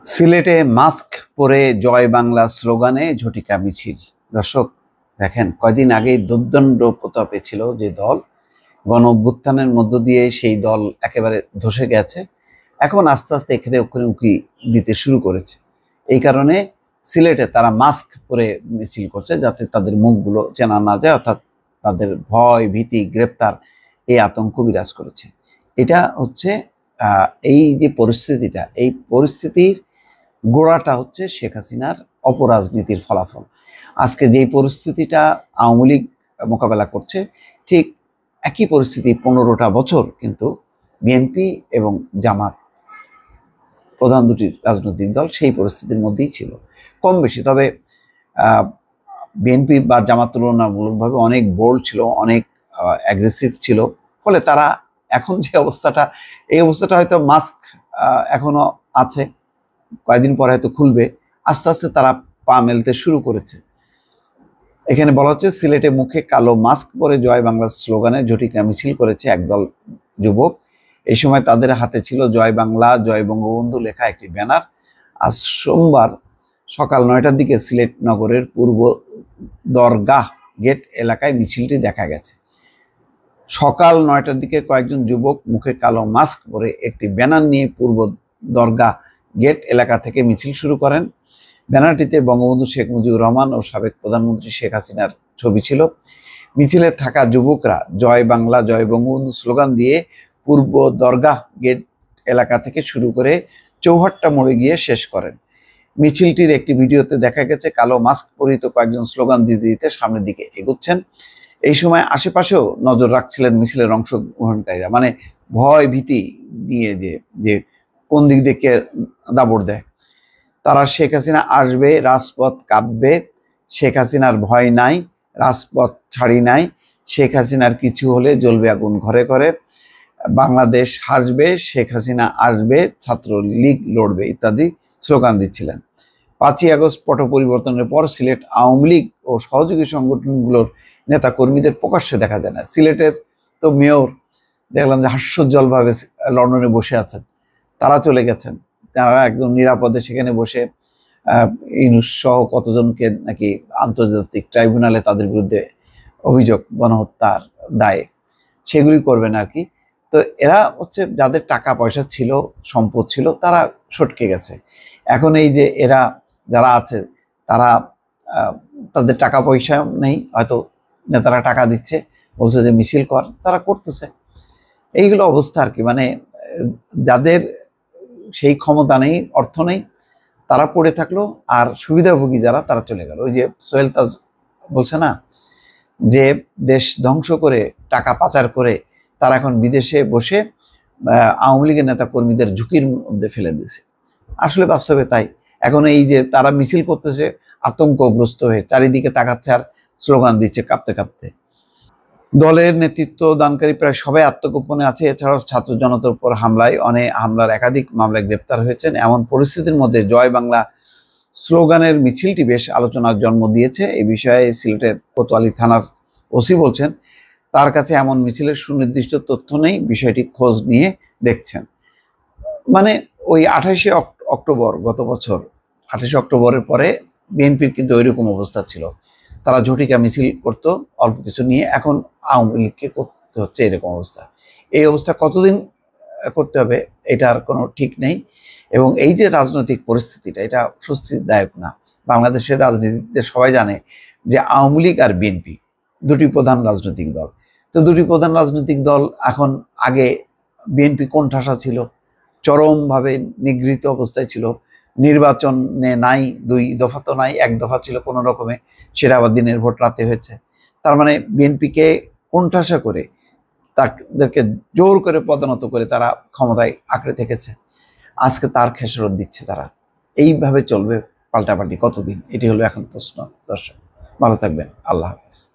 সিলেটে মাস্ক পরে জয় বাংলা স্লোগানে ঝটিকা মিছিল। দর্শক দেখেন, কয়দিন আগেই দুর্দণ্ড প্রতাপে ছিল যে দল, গণ অভ্যুত্থানের মধ্য দিয়ে সেই দল একেবারে ধসে গেছে। এখন আস্তে আস্তে এখানে ওখানে উকি দিতে শুরু করেছে। এই কারণে সিলেটে তারা মাস্ক পরে মিছিল করছে, যাতে তাদের মুখগুলো চেনা না যায়, অর্থাৎ তাদের ভয় ভীতি গ্রেপ্তার এই আতঙ্ক বিরাজ করেছে। এটা হচ্ছে এই যে পরিস্থিতিটা, এই পরিস্থিতির গোড়াটা হচ্ছে শেখ হাসিনার অপরাজনীতির ফলাফল। আজকে যেই পরিস্থিতিটা আওয়ামী লীগ মোকাবেলা করছে, ঠিক একই পরিস্থিতি 15টা বছর কিন্তু বিএনপি এবং জামাত, প্রধান দুটি রাজনৈতিক দল, সেই পরিস্থিতির মধ্যেই ছিল কম বেশি। তবে বিএনপি বা জামাত তুলনামূলকভাবে অনেক বোল্ড ছিল, অনেক অ্যাগ্রেসিভ ছিল। ফলে তারা এখন যে অবস্থাটা, এই অবস্থাটা হয়তো মাস্ক এখনো আছে, কয়েকদিন পরে হয়তো খুলবে। আস্তে আস্তে তারা পা মেলতে শুরু করেছে। এখানে বলা হচ্ছে, সিলেটে মুখে কালো মাস্ক পরে জয় বাংলা স্লোগানে ঝটিকা মিছিল করেছে একদল যুবক। এই সময় তাদের হাতে ছিল জয় বাংলা, জয় বঙ্গবন্ধু লেখা একটি ব্যানার। আজ সোমবার সকাল 9টার দিকে সিলেট নগরের পূর্ব দরগাহ গেট এলাকায় মিছিলটি দেখা গেছে। সকাল 9টার দিকে কয়েকজন যুবক মুখে কালো মাস্ক পরে একটি ব্যানার নিয়ে পূর্ব দরগাহ গেট এলাকা থেকে মিছিল শুরু করেন। ব্যানারটিতে বঙ্গবন্ধু শেখ মুজিবুর রহমান ও সাবেক প্রধানমন্ত্রী শেখ হাসিনার ছবি ছিল। মিছিলে থাকা যুবকরা জয় বাংলা, জয় বঙ্গবন্ধু স্লোগান দিয়ে পূর্ব দরগাহ গেট এলাকা থেকে শুরু করে চৌহাট্টা মোড়ে গিয়ে শেষ করেন। মিছিলটির একটি ভিডিওতে দেখা গেছে কালো মাস্ক পরিহিত কয়েকজন স্লোগান দিতে দিতে সামনের দিকে এগোচ্ছেন। এই সময় আশেপাশেও নজর রাখছিলেন মিছিলের অংশগ্রহণকারীরা, মানে ভয় ভীতি নিয়ে যে কোন দিক থেকে দাবড় দেয়। তারা শেখ হাসিনা আসবে, রাজপথ কাঁপবে, শেখ হাসিনার ভয় নাই, রাজপথ ছাড়ি নাই, শেখ হাসিনার কিছু হলে জ্বলবে আগুন ঘরে ঘরে, বাংলাদেশ হাসবে, শেখ হাসিনা আসবে, ছাত্র লীগ লড়বে ইত্যাদি স্লোগান দিচ্ছিলেন। 5ই আগস্ট পট পরিবর্তনের পর সিলেট আওয়ামী লীগ ও সহযোগী সংগঠনগুলোর নেতা কর্মীদের প্রকাশ্যে দেখা যায় না। সিলেটের তো মেয়র দেখলাম যে হাস্যোজ্জ্বলভাবে লন্ডনে বসে আছেন, তারা চলে গেছেন। তারা একদম নিরাপদে সেখানে বসে ইউনূস সহ কতজনকে নাকি আন্তর্জাতিক ট্রাইব্যুনালে তাদের বিরুদ্ধে অভিযোগ গণহত্যার দায়ে, সেগুলি করবেন আর কি। তো এরা হচ্ছে যাদের টাকা পয়সা ছিল, সম্পদ ছিল, তারা সটকে গেছে। এখন এই যে এরা যারা আছে, তারা তাদের টাকা পয়সা নেই, হয়তো নেতারা টাকা দিচ্ছে, বলছে যে মিছিল কর, তারা করতেছে। এইগুলো অবস্থা আর কি। মানে যাদের সেই ক্ষমতা নেই, অর্থ নেই, তারা পড়ে থাকলো, আর সুবিধাভোগী যারা, তারা চলে গেল। ওই যে সোহেল তাজ বলছে না, যে দেশ ধ্বংস করে টাকা পাচার করে তারা এখন বিদেশে বসে আওয়ামী লীগের নেতা কর্মীদের ঝুঁকির মধ্যে ফেলে দিয়েছে। আসলে বাস্তবে তাই। এখন এই যে তারা মিছিল করতেছে আতঙ্কগ্রস্ত হয়ে, চারিদিকে তাকাচ্ছে আর স্লোগান দিচ্ছে কাঁপতে কাঁপতে। দলের নেতৃত্ব দানকারী প্রায় সবাই আত্মগোপনে আছে। এছাড়াও ছাত্র জনতার উপর হামলার একাধিক মামলায় গ্রেপ্তার হয়েছেন। এমন পরিস্থিতির মধ্যে জয় বাংলা স্লোগানের মিছিলটি বেশ আলোচনার জন্ম দিয়েছে। এই বিষয়ে সিলেটের কোতোয়ালি থানার ওসি বলছেন, তার কাছে এমন মিছিলের সুনির্দিষ্ট তথ্য নেই, বিষয়টি খোঁজ নিয়ে দেখছেন। মানে ওই 28শে অক্টোবর, গত বছর 28শে অক্টোবরের পরে বিএনপির কিন্তু ওইরকম অবস্থা ছিল। তারা ঝটিকা মিছিল করতো অল্প কিছু নিয়ে, এখন আওয়ামী লীগকে করতে হচ্ছে এরকম অবস্থা। এই অবস্থা কতদিন করতে হবে এটার কোনো ঠিক নেই। এবং এই যে রাজনৈতিক পরিস্থিতিটা, এটা স্বস্তিদায়ক না। বাংলাদেশের রাজনীতিতে সবাই জানে যে আওয়ামী লীগ আর বিএনপি দুটি প্রধান রাজনৈতিক দল। তো দুটি প্রধান রাজনৈতিক দল এখন, আগে বিএনপি কোণঠাসা ছিল, চরমভাবে নিগৃহীত অবস্থায় ছিল, নির্বাচনে নাই, 2 দফা তো নাই, 1 দফা ছিল কোনো রকমে, সেটা আবার দিনের ভোট রাতে হয়েছে। তার মানে বিএনপিকে কোণঠাসা করে, তাদেরকে জোর করে পদোন্নত করে তারা ক্ষমতায় আঁকড়ে থেকেছে। আজকে তার খেসারত দিচ্ছে তারা। এইভাবে চলবে পাল্টাপাল্টি কতদিন? এটি হলো এখন প্রশ্ন। দর্শক ভালো থাকবেন, আল্লাহ হাফেজ।